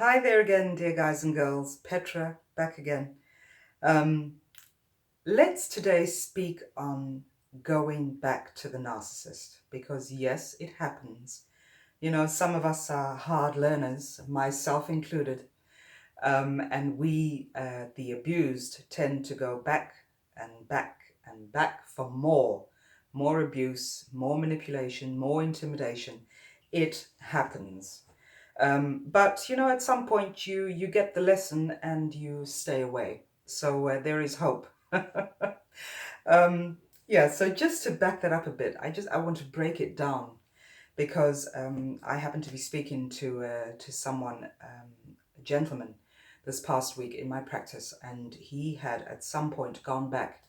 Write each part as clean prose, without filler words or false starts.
Hi there again, dear guys and girls. Petra back again. Um, let's today speak on going back to the narcissist because, yes, it happens. Some of us are hard learners, myself included, and we, the abused, tend to go back and back and back for more abuse, more manipulation, more intimidation. It happens. But at some point you get the lesson and you stay away. So there is hope. um, yeah. So just to back that up a bit, I want to break it down because I happened to be speaking to someone, a gentleman, this past week in my practice, and he had at some point gone back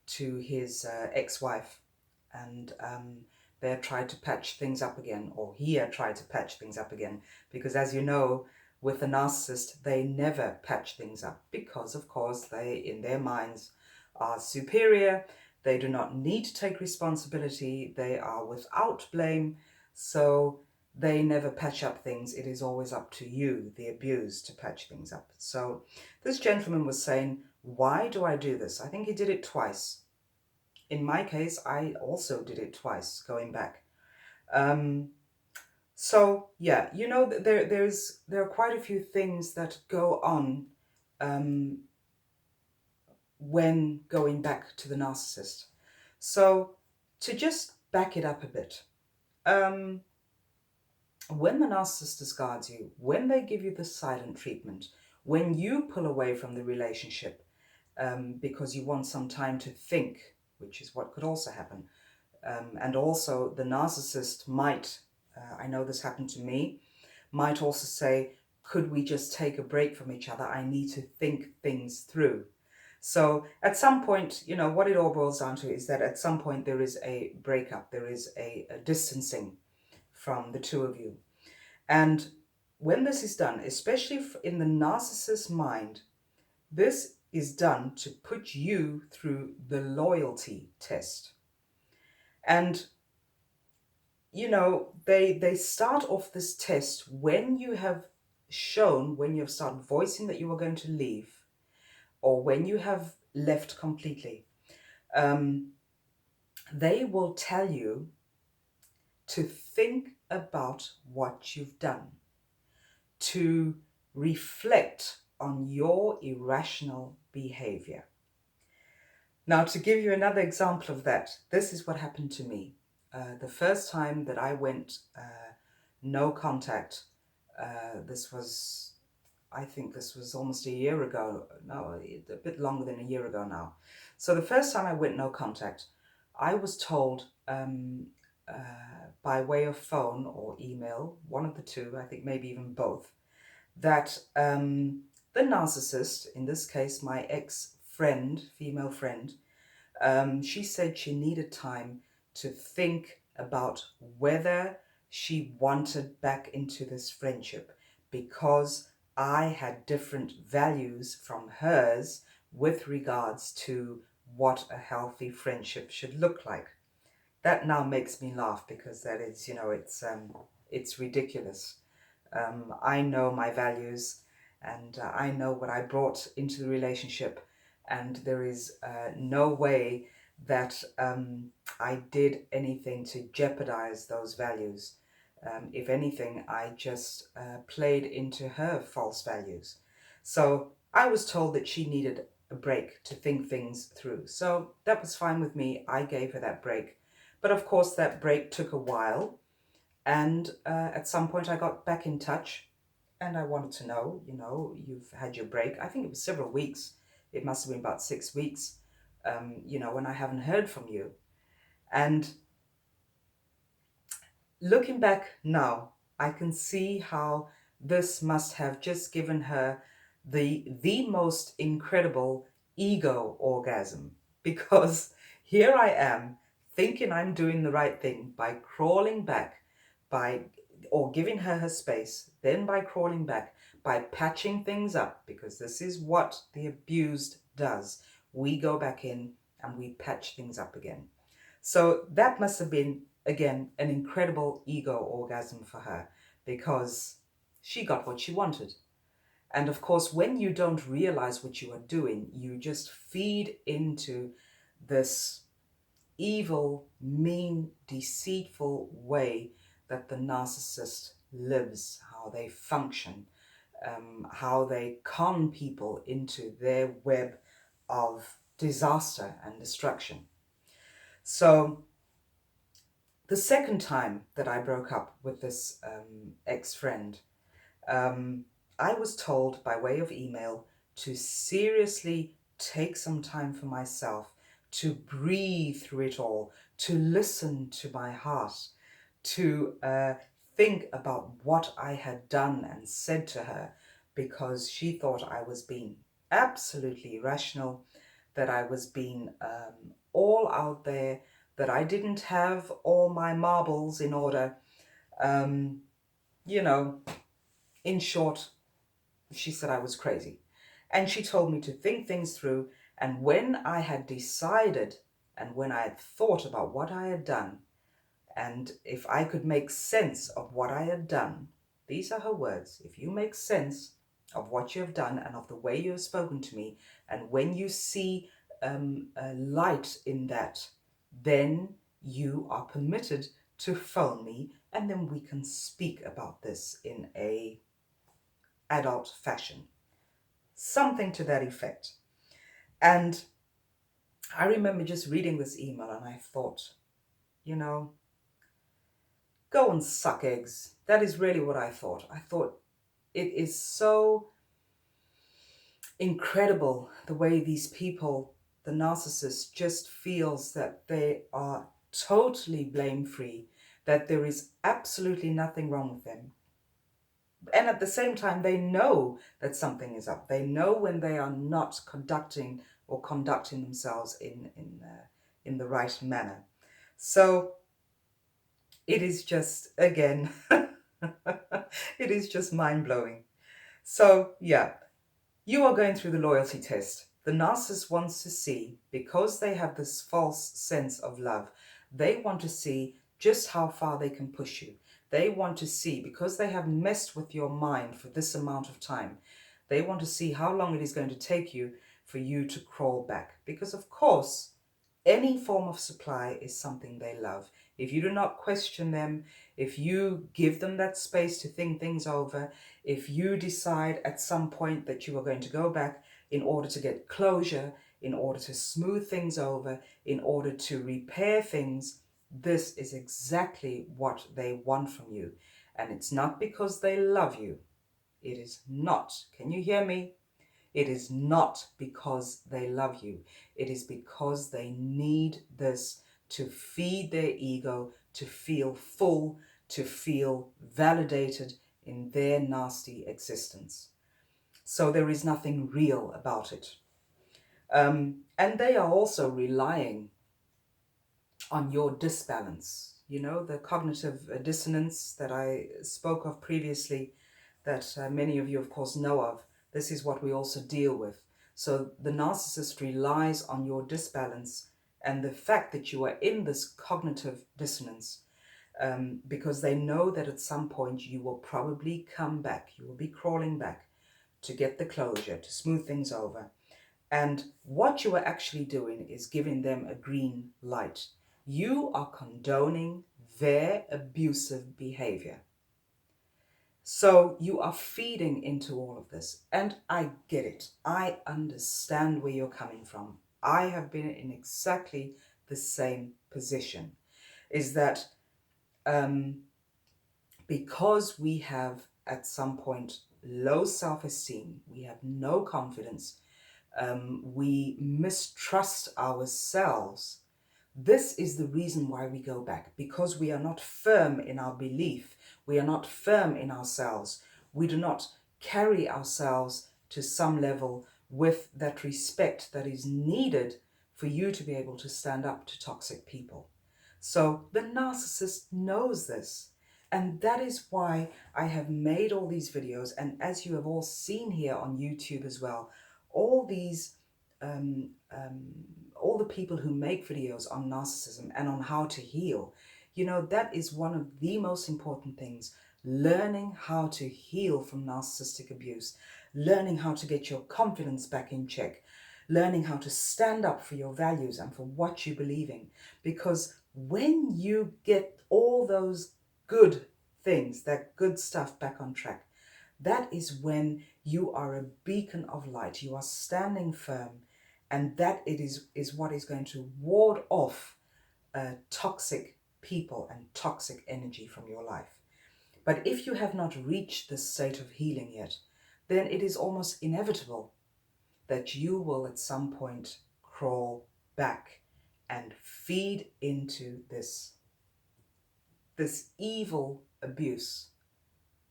to his ex-wife, and they had tried to patch things up again, or he had tried to patch things up again, because as you know, with the narcissist, they never patch things up because, of course, they, in their minds, are superior. They do not need to take responsibility. They are without blame. So they never patch up things. It is always up to you, the abused, to patch things up. So this gentleman was saying, why do I do this? I think he did it twice. In my case, I also did it twice, going back. Um, so yeah, there are quite a few things that go on um, when going back to the narcissist. So to just back it up a bit, um, when the narcissist discards you, when they give you the silent treatment, when you pull away from the relationship because you want some time to think, which is what could also happen. And also the narcissist might, I know this happened to me, might also say, could we just take a break from each other? I need to think things through. So at some point, what it all boils down to is that at some point there is a breakup, there is a distancing from the two of you. And when this is done, especially in the narcissist's mind, this is done to put you through the loyalty test. And they start off this test when you have shown, when you have started voicing that you are going to leave, or when you have left completely. Um, they will tell you to think about what you've done, to reflect on your irrational behavior. Now, to give you another example of that, this is what happened to me. The first time that I went no contact, this was, I think this was almost a year ago. No, a bit longer than a year ago now. So the first time I went no contact, I was told by way of phone or email, one of the two, I think maybe even both, that the narcissist, in this case my ex-friend, female friend, she said she needed time to think about whether she wanted back into this friendship because I had different values from hers with regards to what a healthy friendship should look like. That now makes me laugh because that is, it's ridiculous. I know my values, and I know what I brought into the relationship, and there is no way that I did anything to jeopardize those values. If anything, I just played into her false values. So I was told that she needed a break to think things through. So that was fine with me. I gave her that break. But of course, that break took a while. And at some point, I got back in touch and I wanted to know, you've had your break. I think it was several weeks. It must have been about 6 weeks, when I haven't heard from you. And looking back now, I can see how this must have just given her the most incredible ego orgasm, because here I am thinking I'm doing the right thing by crawling back, by or giving her space, then by crawling back, by patching things up, because this is what the abused does. We go back in and we patch things up again. So that must have been, again, an incredible ego orgasm for her because she got what she wanted. And of course, when you don't realize what you are doing, you just feed into this evil, mean, deceitful way that the narcissist lives, how they function, how they con people into their web of disaster and destruction. So the second time that I broke up with this ex-friend, I was told by way of email to seriously take some time for myself, to breathe through it all, to listen to my heart, to think about what I had done and said to her, because she thought I was being absolutely irrational, that I was being all out there, that I didn't have all my marbles in order. Um, you know, in short, she said I was crazy. And she told me to think things through. And when I had decided and when I had thought about what I had done, and if I could make sense of what I had done, these are her words: if you make sense of what you have done and of the way you have spoken to me, and when you see a light in that, then you are permitted to phone me, and then we can speak about this in a adult fashion. Something to that effect. And I remember just reading this email and I thought, you know, go and suck eggs. That is really what I thought. I thought it is so incredible the way these people, the narcissist, just feels that they are totally blame-free, that there is absolutely nothing wrong with them. And at the same time, they know that something is up. They know when they are not conducting themselves in the right manner. So it is just, again, it is just mind-blowing. So yeah, you are going through the loyalty test. The narcissist wants to see, because they have this false sense of love, they want to see just how far they can push you. They want to see, because they have messed with your mind for this amount of time, they want to see how long it is going to take you for you to crawl back. Because of course, any form of supply is something they love. If you do not question them, if you give them that space to think things over, if you decide at some point that you are going to go back in order to get closure, in order to smooth things over, in order to repair things, this is exactly what they want from you. And it's not because they love you. It is not. Can you hear me? It is not because they love you. It is because they need this to feed their ego, to feel full, to feel validated in their nasty existence. So there is nothing real about it. And they are also relying on your disbalance. You know, the cognitive dissonance that I spoke of previously, that many of you, of course, know of. This is what we also deal with. So the narcissist relies on your disbalance and the fact that you are in this cognitive dissonance, because they know that at some point you will probably come back. You will be crawling back to get the closure, to smooth things over. And what you are actually doing is giving them a green light. You are condoning their abusive behavior. So you are feeding into all of this. And I get it. I understand where you're coming from. I have been in exactly the same position. Is that because we have at some point low self-esteem, we have no confidence, we mistrust ourselves. This is the reason why we go back, because we are not firm in our belief. We are not firm in ourselves. We do not carry ourselves to some level with that respect that is needed for you to be able to stand up to toxic people. So the narcissist knows this. And that is why I have made all these videos. And as you have all seen here on YouTube as well, all these all the people who make videos on narcissism and on how to heal, you know, that is one of the most important things. learning how to heal from narcissistic abuse, learning how to get your confidence back in check, learning how to stand up for your values and for what you believe in. Because when you get all those good things, that good stuff back on track, that is when you are a beacon of light. You are standing firm, and that is what is going to ward off toxic people and toxic energy from your life. But if you have not reached this state of healing yet, then it is almost inevitable that you will at some point crawl back and feed into this evil abuse.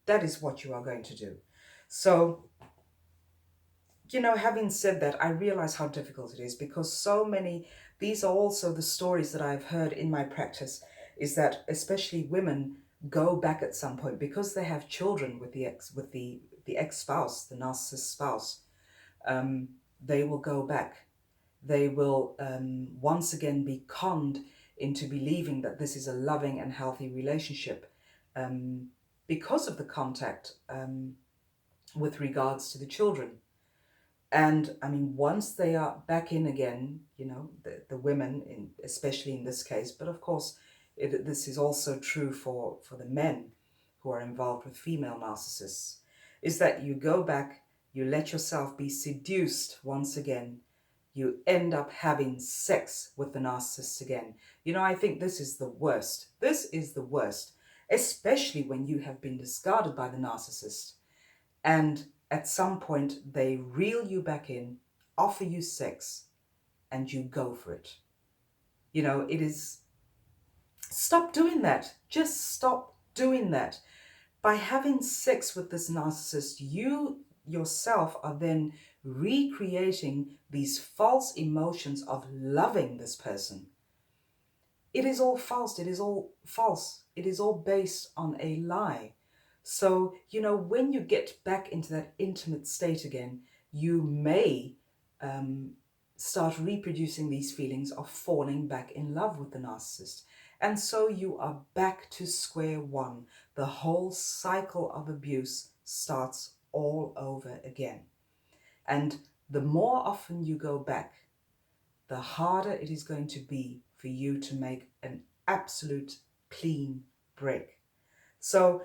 That is what you are going to do. So, having said that, I realize how difficult it is, because so many, these are also the stories that I've heard in my practice, is that especially women go back at some point because they have children with the ex-spouse, the narcissist spouse. They will go back. They will once again be conned into believing that this is a loving and healthy relationship, because of the contact with regards to the children. And I mean, once they are back in again, the women, especially in this case, but of course, this is also true for the men who are involved with female narcissists, is that you go back, you let yourself be seduced once again, you end up having sex with the narcissist again. I think this is the worst. This is the worst, especially when you have been discarded by the narcissist. And at some point, they reel you back in, offer you sex, and you go for it. It is, stop doing that. Just stop doing that. By having sex with this narcissist, you yourself are then recreating these false emotions of loving this person. It is all false. It is all false. It is all based on a lie. So, when you get back into that intimate state again, you may start reproducing these feelings of falling back in love with the narcissist. And so you are back to square one. The whole cycle of abuse starts all over again. And the more often you go back, the harder it is going to be for you to make an absolute clean break. So,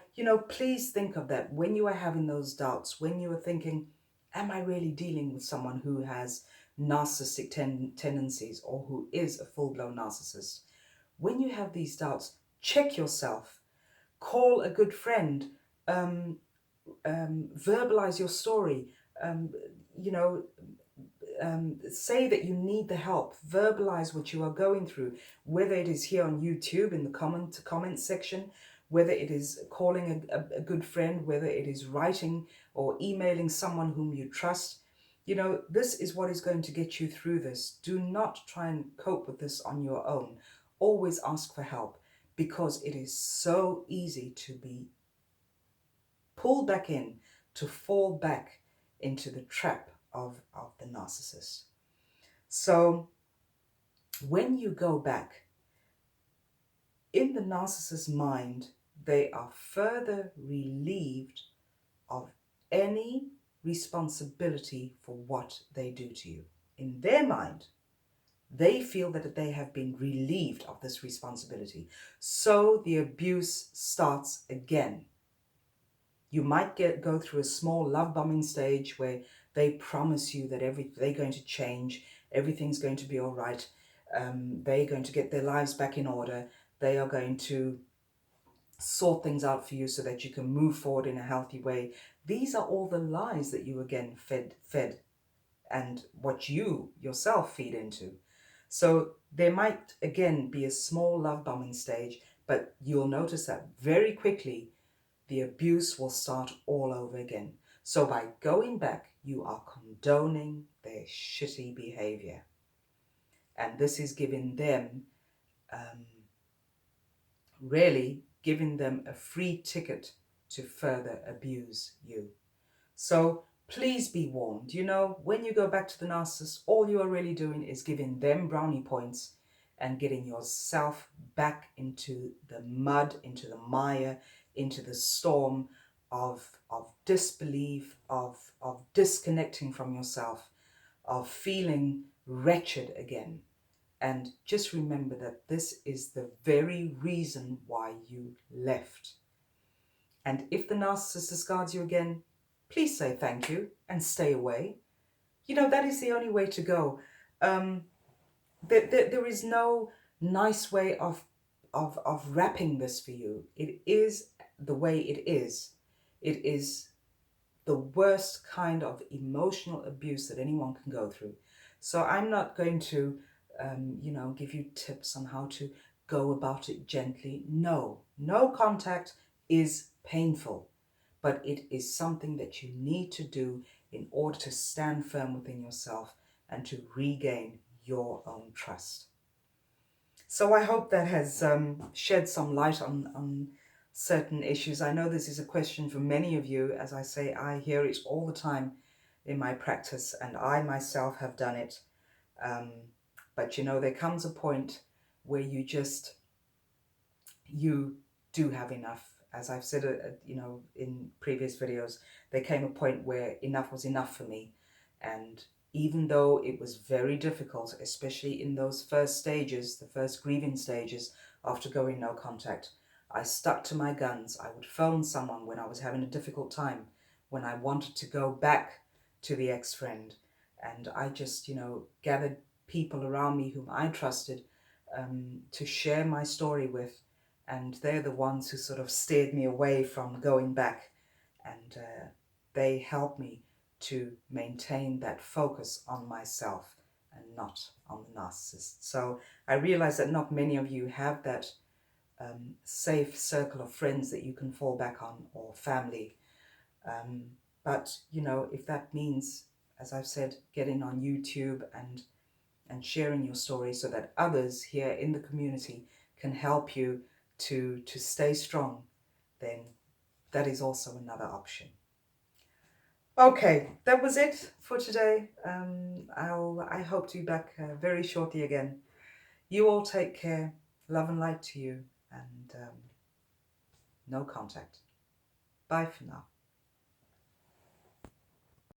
please think of that when you are having those doubts, when you are thinking, am I really dealing with someone who has narcissistic tendencies or who is a full-blown narcissist? When you have these doubts, check yourself, call a good friend, verbalize your story, you know, say that you need the help, verbalize what you are going through, whether it is here on YouTube in the comment section, whether it is calling a good friend, whether it is writing or emailing someone whom you trust. This is what is going to get you through this. Do not try and cope with this on your own. Always ask for help, because it is so easy to be pulled back in, to fall back into the trap of the narcissist. So when you go back, in the narcissist's mind, they are further relieved of any responsibility for what they do to you. In their mind, they feel that they have been relieved of this responsibility. So the abuse starts again. You might go through a small love bombing stage where they promise you that they're going to change, everything's going to be all right, they're going to get their lives back in order, they are going to sort things out for you so that you can move forward in a healthy way. These are all the lies that you again fed and what you yourself feed into. So there might again be a small love bombing stage, but you'll notice that very quickly the abuse will start all over again. So by going back, you are condoning their shitty behavior. And this is giving them, really giving them a free ticket to further abuse you. So please be warned, when you go back to the narcissist, all you are really doing is giving them brownie points and getting yourself back into the mud, into the mire, into the storm of disbelief, of disconnecting from yourself, of feeling wretched again. And just remember that this is the very reason why you left. And if the narcissist discards you again, please say thank you and stay away. You know, that is the only way to go. Um, there is no nice way of wrapping this for you. It is the way it is. It is the worst kind of emotional abuse that anyone can go through. So I'm not going to, give you tips on how to go about it gently. No, no contact is painful, but it is something that you need to do in order to stand firm within yourself and to regain your own trust. So I hope that has shed some light on certain issues. I know this is a question for many of you. As I say, I hear it all the time in my practice, and I myself have done it. But you know, there comes a point where you do have enough. As I've said, in previous videos, there came a point where enough was enough for me. And even though it was very difficult, especially in those first stages, the first grieving stages after going no contact, I stuck to my guns. I would phone someone when I was having a difficult time, when I wanted to go back to the ex-friend. And I just, gathered people around me whom I trusted to share my story with. And they're the ones who sort of steered me away from going back. And they helped me to maintain that focus on myself and not on the narcissist. So I realize that not many of you have that safe circle of friends that you can fall back on, or family. But, if that means, as I've said, getting on YouTube and sharing your story so that others here in the community can help you to stay strong, then that is also another option. Okay, that was it for today. I hope to be back very shortly again. You all take care. Love and light to you, and no contact. Bye for now.